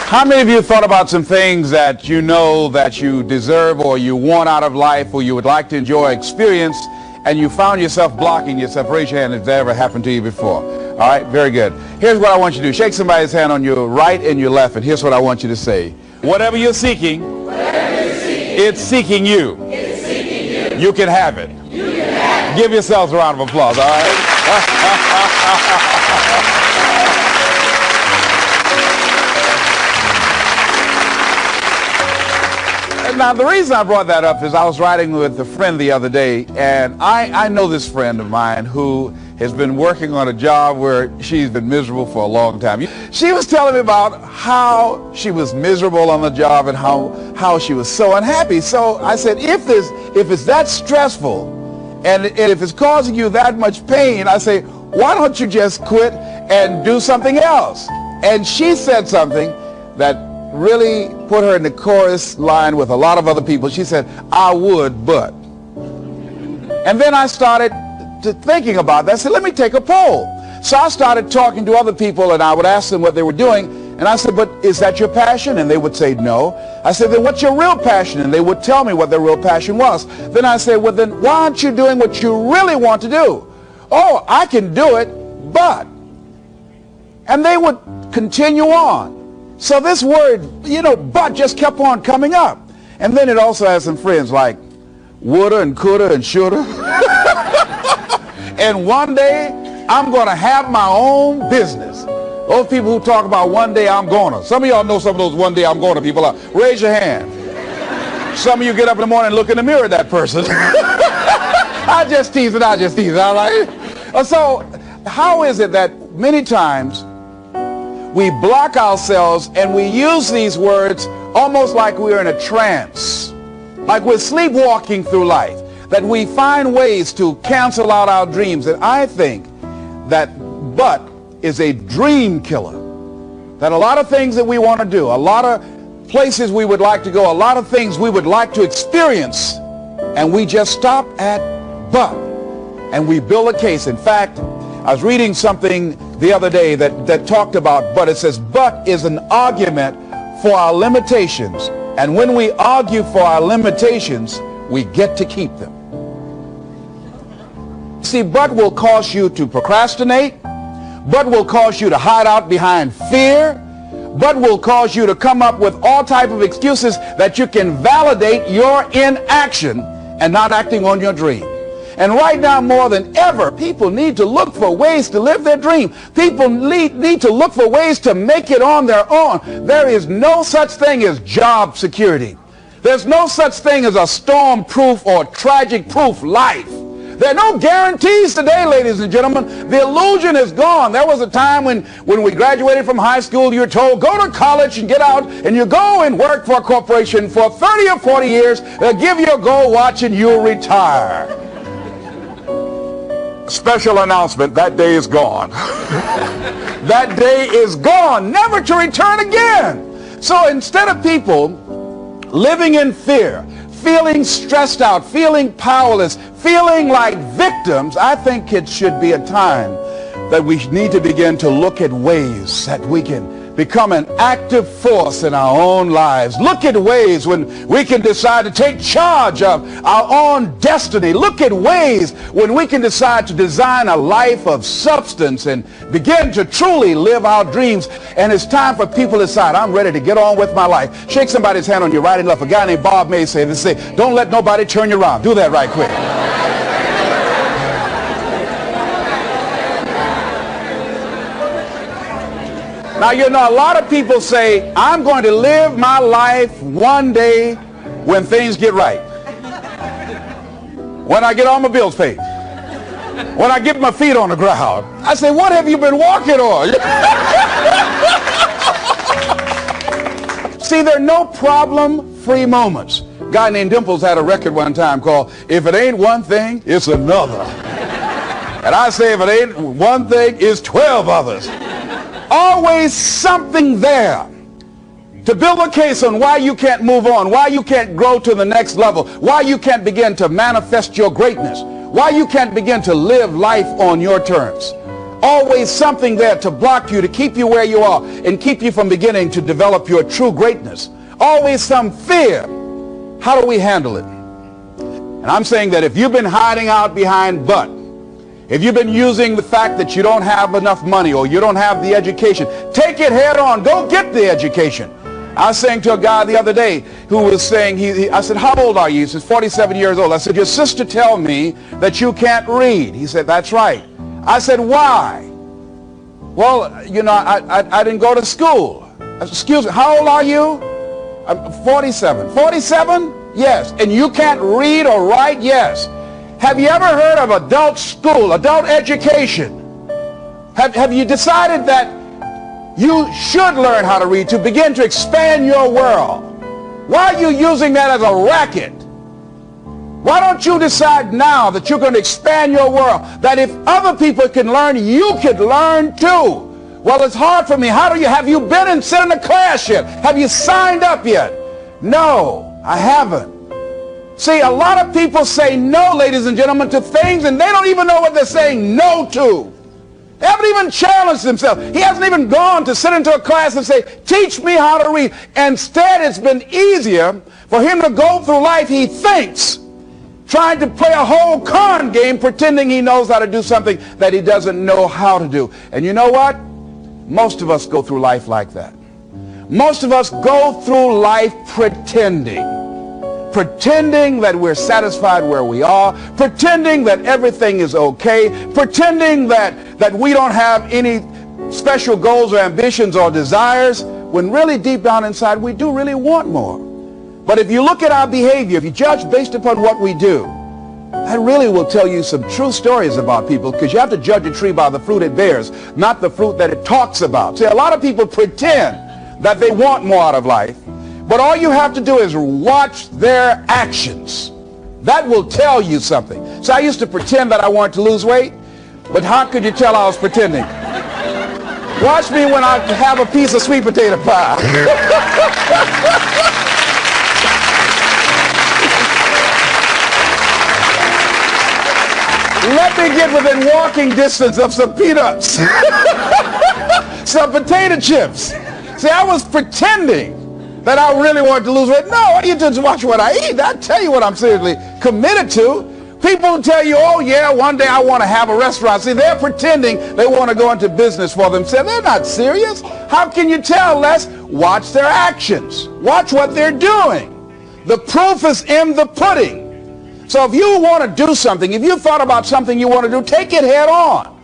How many of you thought about some things that you know that you deserve or you want out of life or you would like to enjoy experience, and you found yourself blocking yourself? Raise your hand if that ever happened to you before. All right, very good. Here's what I want you to do. Shake somebody's hand on your right and your left, and here's what I want you to say. Whatever you're seeking, it's seeking you. It's seeking you. You can have it. You can have it. Give yourselves a round of applause, all right? Now, the reason I brought that up is I was riding with a friend the other day, and I know this friend of mine who has been working on a job where she's been miserable for a long time. She was telling me about how she was miserable on the job and how she was so unhappy. So I said, if it's that stressful and if it's causing you that much pain, I say, why don't you just quit and do something else? And she said something that really put her in the chorus line with a lot of other people. She said, I would, but. And then I started thinking about that. I said, let me take a poll. So I started talking to other people, and I would ask them what they were doing. And I said, but is that your passion? And they would say no. I said, then what's your real passion? And they would tell me what their real passion was. Then I said, well, then why aren't you doing what you really want to do? Oh, I can do it, but. And they would continue on. So this word, but just kept on coming up. And then it also has some friends like woulda and coulda and shoulda. And one day, I'm going to have my own business. Those people who talk about one day I'm gonna. Some of y'all know some of those one day I'm gonna people. Raise your hand. Some of you get up in the morning and look in the mirror at that person. I just tease it, all right? So how is it that many times we block ourselves and we use these words almost like we're in a trance, like we're sleepwalking through life, that we find ways to cancel out our dreams? And I think that but is a dream killer. That a lot of things that we want to do, a lot of places we would like to go, a lot of things we would like to experience, and we just stop at but, and we build a case. In fact, I was reading something the other day that talked about but. It says, but is an argument for our limitations. And when we argue for our limitations, we get to keep them. See, but will cause you to procrastinate. But will cause you to hide out behind fear. But will cause you to come up with all type of excuses that you can validate your inaction and not acting on your dream. And right now, more than ever, people need to look for ways to live their dream. People need to look for ways to make it on their own. There is no such thing as job security. There's no such thing as a storm-proof or tragic-proof life. There are no guarantees today, ladies and gentlemen. The illusion is gone. There was a time when we graduated from high school, you were told, go to college and get out, and you go and work for a corporation for 30 or 40 years. They'll give you a gold watch and you'll retire. Special announcement, that day is gone. That day is gone, never to return again. So instead of people living in fear, feeling stressed out, feeling powerless, feeling like victims, I think it should be a time that we need to begin to look at ways that we can become an active force in our own lives. Look at ways when we can decide to take charge of our own destiny. Look at ways when we can decide to design a life of substance and begin to truly live our dreams. And it's time for people to decide, I'm ready to get on with my life. Shake somebody's hand on your right and left. A guy named Bob May said, don't let nobody turn you around. Do that right quick. Now, a lot of people say, I'm going to live my life one day when things get right. When I get all my bills paid. When I get my feet on the ground. I say, what have you been walking on? See, there are no problem-free moments. A guy named Dimples had a record one time called, If It Ain't One Thing, It's Another. And I say, if it ain't one thing, it's 12 others. Always something there to build a case on why you can't move on, why you can't grow to the next level, why you can't begin to manifest your greatness, why you can't begin to live life on your terms. Always something there to block you, to keep you where you are, and keep you from beginning to develop your true greatness. Always some fear. How do we handle it? And I'm saying that if you've been hiding out behind but, if you've been using the fact that you don't have enough money or you don't have the education, take it head on. Go get the education. I was saying to a guy the other day who was saying, I said, how old are you? He says, 47 years old. I said, your sister tell me that you can't read. He said, that's right. I said, why? Well, you know, I didn't go to school. I said, excuse me, how old are you? I'm 47. 47? Yes. And you can't read or write? Yes. Have you ever heard of adult school, adult education? Have you decided that you should learn how to read to begin to expand your world? Why are you using that as a racket? Why don't you decide now that you're going to expand your world, that if other people can learn, you could learn too? Well, it's hard for me. Have you been and sat in a class yet? Have you signed up yet? No, I haven't. See, a lot of people say no, ladies and gentlemen, to things, and they don't even know what they're saying no to. They haven't even challenged themselves. He hasn't even gone to sit into a class and say, teach me how to read. Instead, it's been easier for him to go through life, he thinks, trying to play a whole con game, pretending he knows how to do something that he doesn't know how to do. And you know what? Most of us go through life like that. Most of us go through life pretending that we're satisfied where we are, pretending that everything is okay, pretending that we don't have any special goals or ambitions or desires, when really deep down inside we do really want more. But if you look at our behavior, if you judge based upon what we do, that really will tell you some true stories about people, because you have to judge a tree by the fruit it bears, not the fruit that it talks about. See, a lot of people pretend that they want more out of life, but all you have to do is watch their actions. That will tell you something. So I used to pretend that I wanted to lose weight, but how could you tell I was pretending? Watch me when I have a piece of sweet potato pie. Let me get within walking distance of some peanuts, some potato chips. See, I was pretending that I really wanted to lose weight. No, you just watch what I eat. I'll tell you what I'm seriously committed to. People tell you, oh yeah, one day I want to have a restaurant. See, they're pretending they want to go into business for themselves. They're not serious. How can you tell, Les? Watch their actions. Watch what they're doing. The proof is in the pudding. So if you want to do something, if you thought about something you want to do, take it head on.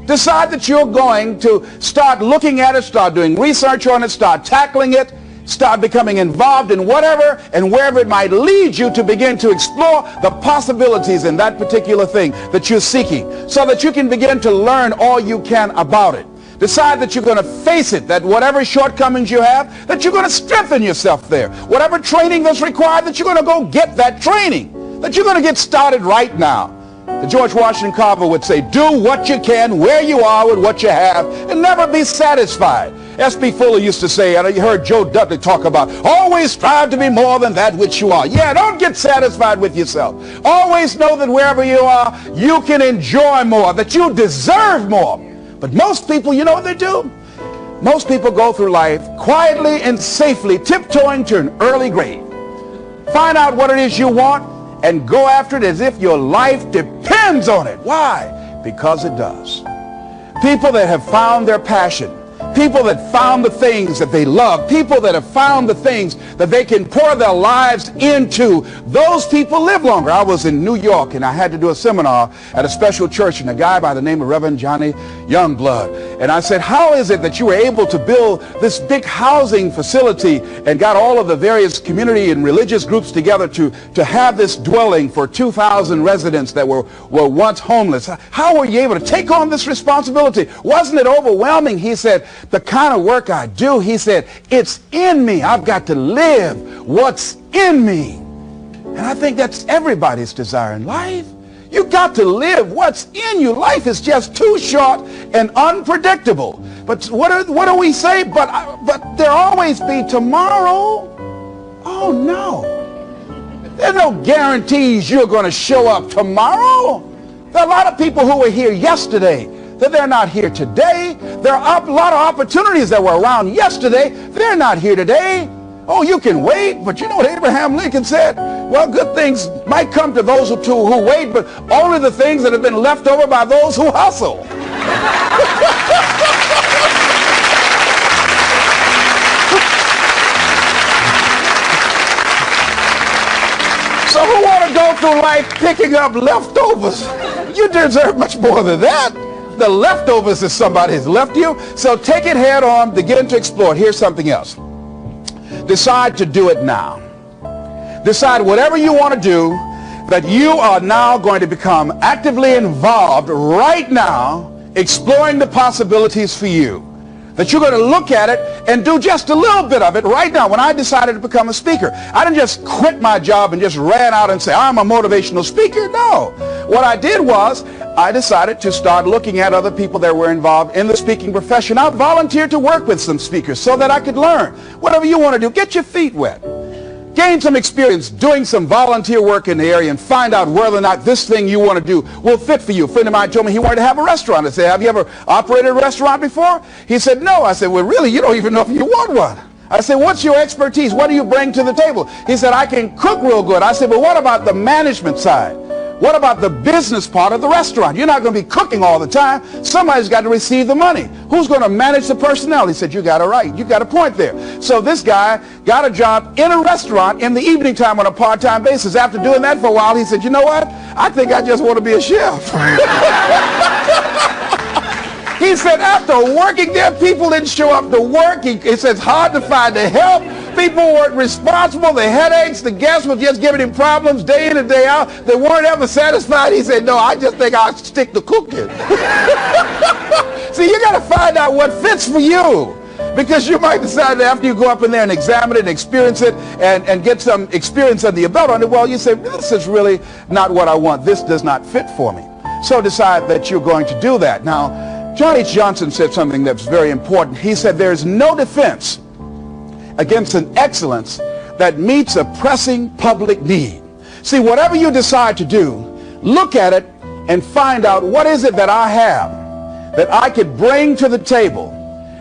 Decide that you're going to start looking at it, start doing research on it, start tackling it, start becoming involved in whatever and wherever it might lead you, to begin to explore the possibilities in that particular thing that you're seeking, so that you can begin to learn all you can about it. Decide that you're going to face it, that whatever shortcomings you have, that you're going to strengthen yourself there. Whatever training that's required, that you're going to go get that training, that you're going to get started right now. The George Washington Carver would say, do what you can where you are with what you have, and never be satisfied. S.B. Fuller used to say, and you heard Joe Dudley talk about, always strive to be more than that which you are. Yeah, don't get satisfied with yourself. Always know that wherever you are, you can enjoy more, that you deserve more. But most people, you know what they do? Most people go through life quietly and safely, tiptoeing to an early grave. Find out what it is you want and go after it as if your life depends on it. Why? Because it does. People that have found their passion, people that found the things that they love, people that have found the things that they can pour their lives into, those people live longer. I was in New York and I had to do a seminar at a special church, and a guy by the name of Reverend Johnny Youngblood. And I said, how is it that you were able to build this big housing facility and got all of the various community and religious groups together to have this dwelling for 2,000 residents that were once homeless? How were you able to take on this responsibility? Wasn't it overwhelming? He said, the kind of work I do, he said, it's in me. I've got to live what's in me. And I think that's everybody's desire in life. You've got to live what's in you. Life is just too short and unpredictable. But what do we say? But there'll always be tomorrow. Oh no. There's no guarantees you're going to show up tomorrow. There are a lot of people who were here yesterday that they're not here today. There are a lot of opportunities that were around yesterday. They're not here today. Oh, you can wait, but you know what Abraham Lincoln said? Well, good things might come to those who wait, but only the things that have been left over by those who hustle. So who want to go through life picking up leftovers? You deserve much more than that. The leftovers is somebody has left you. So take it head on, begin to explore. Here's something else. Decide to do it now. Decide whatever you want to do, that you are now going to become actively involved right now, exploring the possibilities for you. That you're going to look at it and do just a little bit of it right now. When I decided to become a speaker, I didn't just quit my job and just ran out and say, I'm a motivational speaker. No. What I did was, I decided to start looking at other people that were involved in the speaking profession. I volunteered to work with some speakers so that I could learn. Whatever you want to do, get your feet wet. Gain some experience doing some volunteer work in the area and find out whether or not this thing you want to do will fit for you. A friend of mine told me he wanted to have a restaurant. I said, have you ever operated a restaurant before? He said, no. I said, well, really, you don't even know if you want one. I said, what's your expertise? What do you bring to the table? He said, I can cook real good. I said, well, what about the management side? What about the business part of the restaurant? You're not going to be cooking all the time. Somebody's got to receive the money. Who's going to manage the personnel? He said, you got it right. You got a point there. So this guy got a job in a restaurant in the evening time on a part-time basis. After doing that for a while, he said, you know what? I think I just want to be a chef. He said, after working there, people didn't show up to work. He said, it's hard to find the help. People weren't responsible. The headaches, the guests were just giving him problems day in and day out. They weren't ever satisfied. He said, no, I just think I'll stick to cooking. See, you got to find out what fits for you. Because you might decide that after you go up in there and examine it and experience it and get some experience under your belt on it, well, you say, this is really not what I want. This does not fit for me. So decide that you're going to do that. Now, John H. Johnson said something that's very important. He said, there's no defense against an excellence that meets a pressing public need. See, whatever you decide to do, look at it and find out what is it that I have that I could bring to the table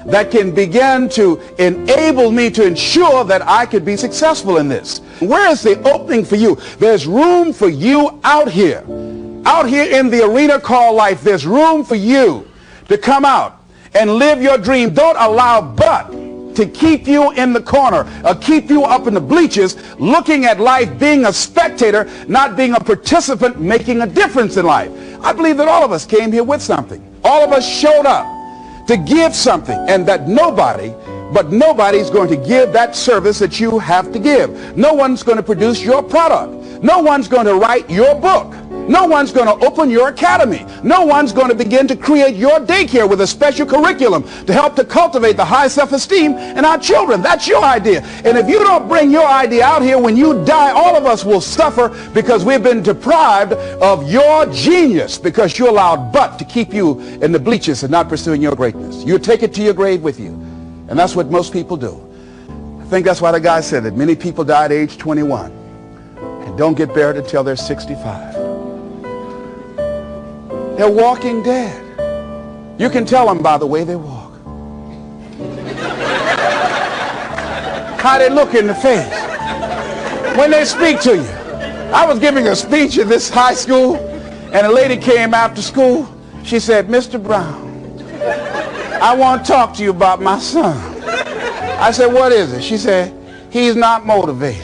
that can begin to enable me to ensure that I could be successful in this. Where is the opening for you? There's room for you out here in the arena called life. There's room for you to come out and live your dream. Don't allow but to keep you in the corner or keep you up in the bleachers looking at life, being a spectator, not being a participant, making a difference in life. I believe that all of us came here with something. All of us showed up to give something, and that nobody's going to give that service that you have to give. No one's going to produce your product. No one's going to write your book. No one's going to open your academy. No one's going to begin to create your daycare with a special curriculum to help to cultivate the high self-esteem in our children. That's your idea. And if you don't bring your idea out here, when you die, all of us will suffer because we've been deprived of your genius because you allowed but to keep you in the bleachers and not pursuing your greatness. You take it to your grave with you. And that's what most people do. I think that's why the guy said that many people die at age 21 and don't get buried until they're 65. They're walking dead. You can tell them by the way they walk. How they look in the face. When they speak to you. I was giving a speech in this high school, and a lady came after school. She said, Mr. Brown, I want to talk to you about my son. I said, what is it? She said, he's not motivated.